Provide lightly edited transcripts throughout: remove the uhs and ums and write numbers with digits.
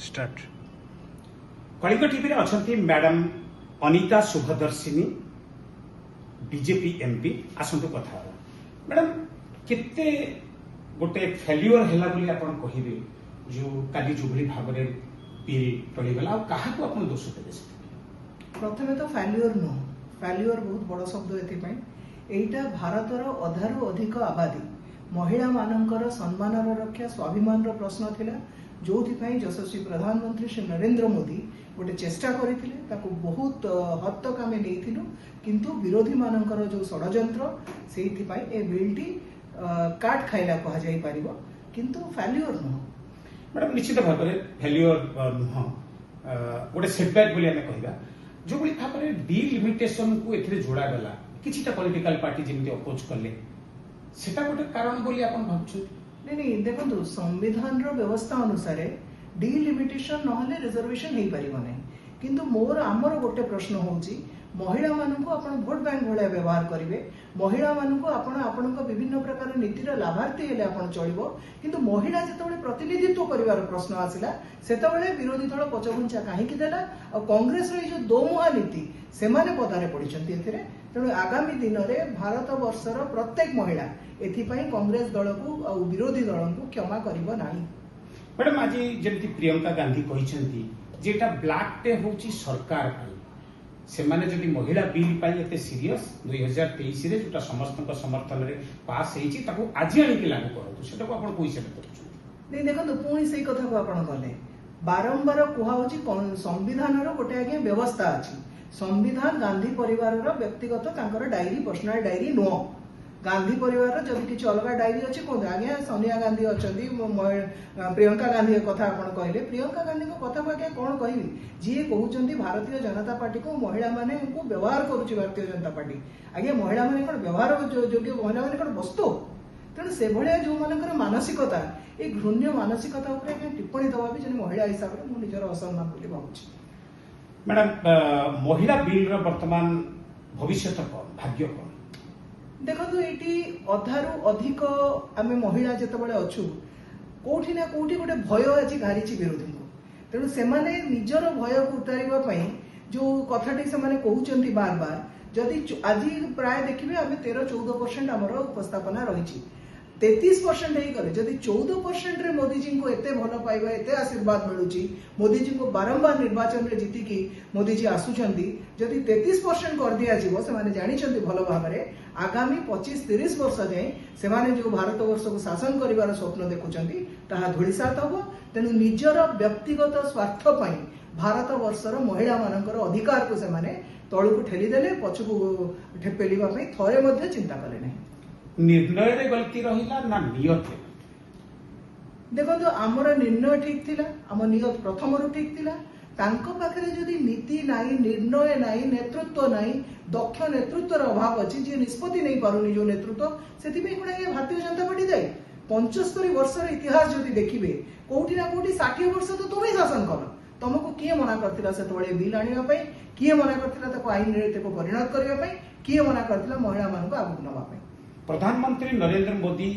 Start Kalinga TV रे अछंती madam Anita Shubhdarshini BJP MP आसंतु कथा madam केते गोटे फेल्युअर हैला बोली आपण कहिबे जो काली जुबली भाव रे बिल टली गला आ काहा को आपण दोष देबे प्रथमे तो फेल्युअर नो फेल्युअर बहुत बड़ शब्द एथि पई एटा भारतर अधारु अधिक आबादी महिला मानकर सम्मान रक्षा स्वाभिमान प्रश्न थिला जोथि यशस्वी प्रधानमंत्री श्री नरेंद्र मोदी गोटे चेष्टा करते बहुत हद तक आम नहीं किंतु विरोधी मानकर जो षड्यंत्र से बिलटी काट खाइला कह किंतु फेल्युअर नुह मैडम निश्चित भाव में फेल्युअर नुह गोटे सेटबैक बोली आमे कहबा जो बोली भाव में डिलिमिटेशन को एथिरे जोड़ा गला किछिटा पॉलिटिकल पार्टी जेमति अपोज करले सेटा गोटे कारण बोली आपण भाबछु नहीं देखो संविधान व्यवस्था अनुसार डिलिमिटेशन नहले रिजर्वेशन हो पार ना किंतु मोर आमर गोटे प्रश्न होची महिला मानू आपण भोट बैंक भाया व्यवहार करेंगे महिला मानू आपण विभिन्न प्रकार नीतिर लाभार्थी हेले आपण चलिबो किंतु महिला जिते प्रतिनिधित्व करिवार प्रश्न आसिला सेतबेले विरोधी दल पचघुंचा कहीं देला और कांग्रेस रो जो दोमुहा नीति सेमाने पदारे पड़िछंती एथिरे तेणु आगामी दिन में भारत वर्षर प्रत्येक महिला एथिपाई कांग्रेस दल को विरोधी दल को क्षमा करिबो नाही। मैडम आज जमती प्रियंका गांधी कहिसेंती जेटा ब्लैक डे होची सरकार पाई से माने जदि महिला बिल पाई एते सीरियस 2023 रे जोटा समस्त समर्थन रे पास हेची ताको आज आनी के लागू करतो सेटा को आपण पैसा करछु नहीं देखो पुणी से कथा को आपण गले बारंबार कुहा होची संविधान रो गोटे आगे व्यवस्था अछि संविधान गांधी परिवार रो व्यक्तिगत तांकर डायरी पर्सनल डायरी नो गांधी परिवार जब किसी अलग डायरी अच्छे कहते आज्ञा सोनिया गांधी अच्छा प्रियंका गांधी कथा आप कहले प्रियंका गांधी कथा को आज्ञा कौन कह जी कहते भारतीय जनता पार्टी को महिला माने व्यवहार करुच्ची भारतीय जनता पार्टी आज्ञा महिला माने कौन व्यवहार योग्य महिला माने कौन वस्तु तेणु से भाया जो मान मानसिकता ये घृण्य मानसिकता टिप्पणी दवा भी जन महिला हिसाब से मुझे निजर असम्मान बोली भावुँ। मैडम महिला बिल वर्तमान भविष्य कौन भाग्य कौन देखो ये अधारू अधिक आम महिला जितेबाला अच्छु कौटी ना कौटी गोटे भय आज घारी विरोधी को तेणु से निजर भय को उतारे जो कथाटी से कहते बार बार जदि आज प्राय देखिए आम 13-14% आमर उपस्थापना रही 33% गले जदि 14% मोदी जी को एते भल पाइबा एते आशीर्वाद मिलूची मोदी जी को बारंबार निर्वाचन में जीतिकी मोदी जी आसुचंती जदि 33% कर दिया जीवो से माने जानिचंती भल भाव में आगामी 25-30 वर्ष जाए से माने जो भारत वर्ष को शासन करिवार स्वप्न देखुचंती ताहा धूलिसात हबो तेणु निजर व्यक्तिगत स्वार्थ पई भारत वर्षर महिला मानकर अधिकार को से माने तळु को ठेली देले पछकु ठेपेलिबा पई थरे मध्ये चिंता कले नहीं निर्णय रे गलती रहिला ना नियत देखो तो आमर निर्णय ठीक थिला आम नियत प्रथम ठीक थिला तांको पाखरे जदि नीति नाही निर्णय नाही नेतृत्व नाही दक्ष नेतृत्वर अभाव अछि जे निष्पत्ति नहीं पारुनी जो नेतृत्व सेति पे कोना ये भारतीय जनता पार्टी जाय 75 वर्षर इतिहास जदि देखिबे कोठी ना कोठी 60 वर्ष तो तुम शासन कर तुमको किए मना करथिला सेतबळे बिल आनिबा पई किए मना करथिला ताको आईन रे तेको परिणत करिबा पई किए मना करथिला महिला मानको आगु नबा पई प्रधानमंत्री नरेंद्र मोदी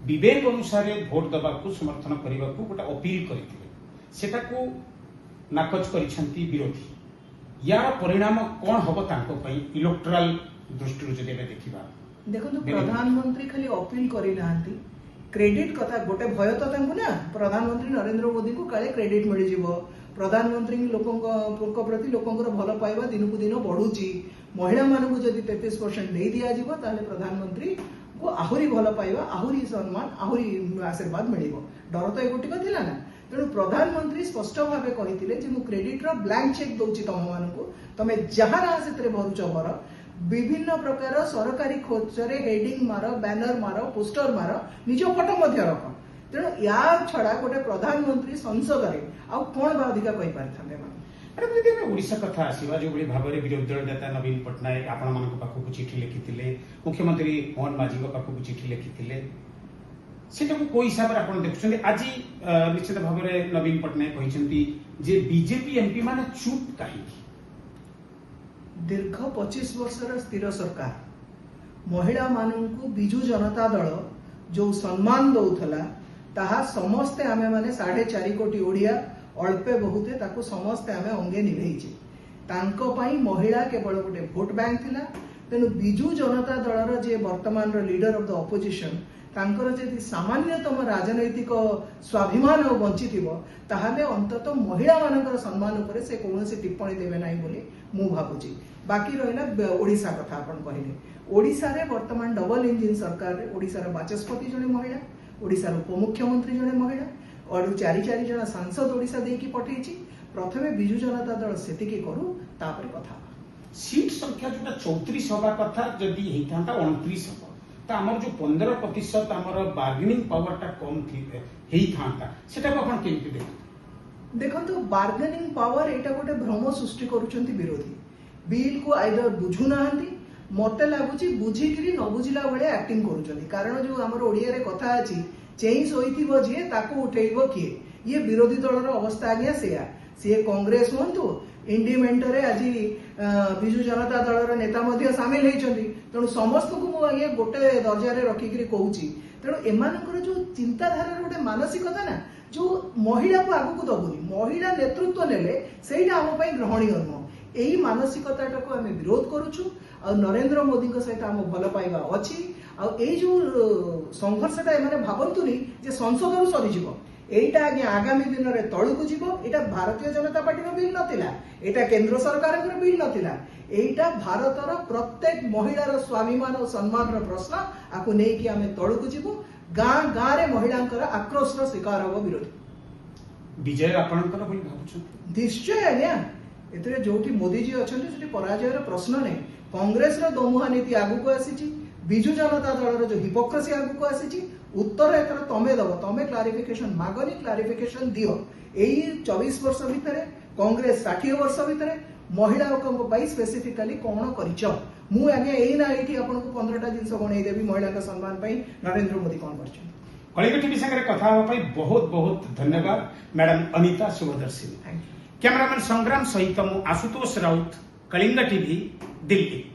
विवेक अनुसार भोट दबा को समर्थन करने को गोटे अपील करते नाकच करिसेंती विरोधी यार परिणाम कौन हम इलेक्टोरल दृष्टि जदि देखा देखो तो प्रधानमंत्री खाली अपील करना क्रेडिट कथा गोटे भय तो ना प्रधानमंत्री नरेंद्र मोदी को काले क्रेडिट मिल जाव प्रधानमंत्री लोकों प्रति लोकंर भल पाइबा दिन को दिन बढ़ुची महिला मानू जदि 33% दे दिया जीवो ताले प्रधानमंत्री को आहुरी भल पाइबा आहुरी सम्मान आहुरी आशीर्वाद मिल डर तो एगोटिक थिला ना तेणु प्रधानमंत्री स्पष्ट भाव कहते मु क्रेडिट रो ब्लैंक चेक दउची तुम मानू तमे जहाँ ना से भरुच भर विभिन्न प्रकार सरकारी खर्चरे हेडिंग मार बैनर मार पोस्टर मार निज फोटो मध्य रख तेणु या छड़ा गोटे प्रधानमंत्री संसद में आउ कौन बा अधिका कहि पारथांते ओडिशा कथा आसीबा जो बड़ी भाव में विरोधी दल नेता नवीन पट्टनायक आपण मान पाखक चिठी लिखिथिले मुख्यमंत्री मोहन माझी पाखक चिठी लिखिथिले सेटा को कोई हिसाब रे आपण देखुछन्ते आज निश्चित भाव में नवीन पट्टनायक कहिसेंती जे बीजेपी एमपी माने चुप काहे दीर्घ 25 वर्षर स्थिर सरकार महिला मानू बिजु जनता दल जो सम्मान दौथला ताहा समस्ते आमे माने 4.5 कोटी ओडिया अल्पे बहुते ताकू समस्ते आमे अंगे निभेइचे तांको पई महिला केवल गोटे भोट बैंक थिला तेणु बिजू जनता दलर जे वर्तमान लीडर ऑफ द ऑपोजिशन तांकर जदि सामान्यतम राजनैतिक स्वाभिमान बंची ताहले अंततः महिला मानकर सम्मान उपरे से कौनसी टिप्पणी देवे नाही बोली मु भाबुची। बाकी रहिला ओडिशा कथा आपण कहले ओडिशा रे वर्तमान डबल इंजिन सरकार रे ओडिशा रे बाचस्पति जने महिला ओडिशा रे उपमुख्यमंत्री जने महिला और चारि चारि जन सांसद ओडिशा देकी पठेइची प्रथमे बिजू जनता दल सेतिकी करू तापर कथा सीट संख्या जोटा 34 हवा कथा जदि हेइथांता 29 हवा तो आमर जो 15% आमर बार्गेनिंग पावर टा कम थी हेइथांता सेटा को आपण केमति देखंतु बार्गेनिंग पावर एटा गोटे भ्रम सृष्टि करूचंती विरोधी बिल को आइदर बुझु नाहंती मते लागुची बुझिकिरी न बुझिला बेले एक्टिंग करूचंती कारण जो आमर ओडिया रे कथा अछि चेई सोइथिबो जे ताको उठेइबो किए ये विरोधी दलर अवस्था आज्ञा सेया से कांग्रेस होंतु इंडिमेंटरे आज बिजू जनता दलर नेता मध्य सामिल होइचंती तेणु समस्त को मु आगे गोटे दर्जारे रखिकरी कहूची तेणु एमानकर जो चिंताधारा गोटे मानसिकता ना जो महिला को आगु को दबुनी महिला नेतृत्व नेले सेटा आम पई ग्रहणीय नुह एही मानसिकता को आमे विरोध करूछु आ नरेंद्र मोदी को सहित आम भल पाइबा अछि आ एई जो संघर्षटा एमाने भाबंतुनी जे संसद रु सरी जिवो एटा आज्ञा आगामी दिन में तलू को जीव एटा भारतीय जनता पार्टी बिल नथिला एटा केंद्र सरकार बिल नथिला एटा भारतर प्रत्येक महिलार स्वाभिमान और सम्मान प्रश्न आपको नहीं कि आमे तलू को जीव गाँ गाँ रे महिलांकर आक्रोश शिकार हब विरोधी विजय आपणकर बोली भाबुछु निश्चय आज्ञा एतरे जोठी मोदी जी अछंती सेठी पराजयर प्रश्न नहीं कांग्रेस रो दोमुहा नीति आगु को आसीची बिजू जनता दलर जो हिपोक्रेसी आगु को आसीची उत्तर एथर तमे दब तमे क्लारिफिकेशन मागनी क्लारिफिकेशन दियो एई 24 वर्ष भितरे कांग्रेस 60 वर्ष भितरे महिला स्पेसिफिकली कौन करिच मु आगे एई ना एठी आपन को 15टा जिंस गणै देबी महिला का सम्मान पई नरेंद्र मोदी कौन करछन कलिंग टीवी संगे कथा होबा पई बहुत बहुत धन्यवाद madam Anita Subhadarshini. Thank you. Cameraman Sangram सहित मु आशुतोष राउत कलिंग टीवी दिल्ली।